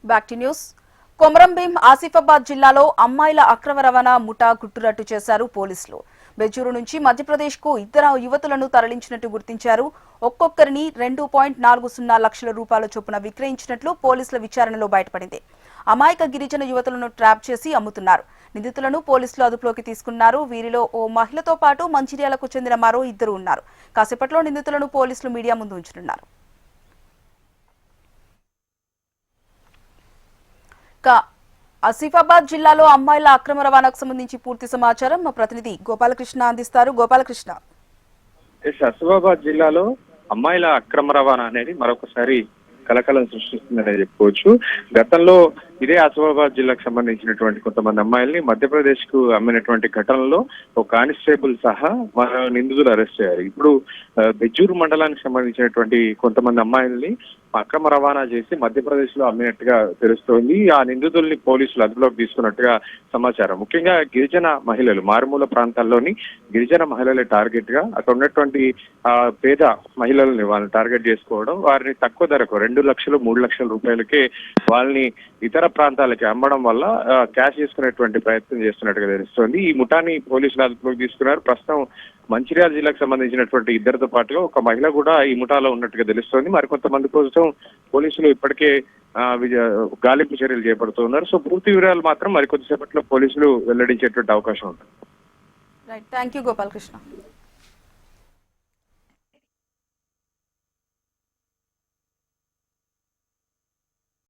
Back to news. Komaram Bheem Asifabad జిల్లాలో అమ్మాయిల అక్రమ రవాణా ముఠా గుట్టురట్టు చేశారు పోలీసులు. బెజ్జూరు నుంచి మధ్యప్రదేశ్ కు ఇద్దరు యువతులను తరలించినట్టు గుర్తించారు. ఒక్కొక్కరిని 2.40 లక్షల రూపాయల చొప్పున విక్రయించినట్లు పోలీసుల విచారణలో బయటపడింది. అమాయక గిరిజన యువతులను ట్రాప్ చేసి అమ్ముతున్నారు. నిందితులను పోలీసులు అదుపులోకి తీసుకున్నారు. వీరిలో ఓ మహిళతో పాటు మంచిర్యాలకు చెందిన మరో ఇద్దరు ఉన్నారు. కాసేపట్లో నిందితులను పోలీసులు మీడియా ముందు ఉంచనున్నారు. ఆసిఫాబాద్ జిల్లాలో అమ్మాయిల అక్రమ రవాణాకు సంబంధించి పూర్తి సమాచారం మా ప్రతినిధి గోపాలకృష్ణ అందిస్తారు. గోపాలకృష్ణ, ఆసిఫాబాద్ జిల్లాలో అమ్మాయిల అక్రమ రవాణా అనేది మరొకసారి కలకలం సృష్టిస్తుందని చెప్పుకోవచ్చు. గతంలో ఇదే ఆసిఫాబాద్ జిల్లాకు సంబంధించినటువంటి కొంతమంది అమ్మాయిల్ని మధ్యప్రదేశ్ కు అమ్మినటువంటి ఘటనలో ఒక కానిస్టేబుల్ సహా మరో నిందితులు అరెస్ట్ అయ్యారు. ఇప్పుడు బెజ్జూరు మండలానికి సంబంధించినటువంటి కొంతమంది అమ్మాయిల్ని అక్రమ రవాణా చేసి మధ్యప్రదేశ్ లో అమ్మినట్టుగా తెలుస్తోంది. ఆ నిందితుల్ని పోలీసులు అదుపులోకి తీసుకున్నట్టుగా సమాచారం. ముఖ్యంగా గిరిజన మహిళలు, మారుమూల ప్రాంతాల్లోని గిరిజన మహిళలే టార్గెట్ గా అక్కడ ఉన్నటువంటి పేద మహిళల్ని వాళ్ళని టార్గెట్ చేసుకోవడం, వారిని తక్కువ ధరకు 2 లక్షలు 3 లక్షల రూపాయలకే వాళ్ళని ఇతర ప్రాంతాలకి అమ్మడం వల్ల క్యాష్ చేసుకునేటువంటి ప్రయత్నం చేస్తున్నట్టుగా తెలుస్తోంది. ఈ ముఠాని పోలీసులు అదుపులోకి తీసుకున్నారు. ప్రస్తుతం మంచిర్యాల జిల్లాకు సంబంధించినటువంటి ఇద్దరితో పాటుగా ఒక మహిళ కూడా ఈ ముఠాలో ఉన్నట్టుగా తెలుస్తోంది. మరికొంతమంది కోసం పోలీసులు ఇప్పటికే గాలింపు చర్యలు చేపడుతున్నారు. సో పూర్తి వివరాలు మాత్రం మరికొద్దిసేపట్లో పోలీసులు వెల్లడించేటువంటి అవకాశం ఉంటుంది. Right, thank you Gopalakrishna.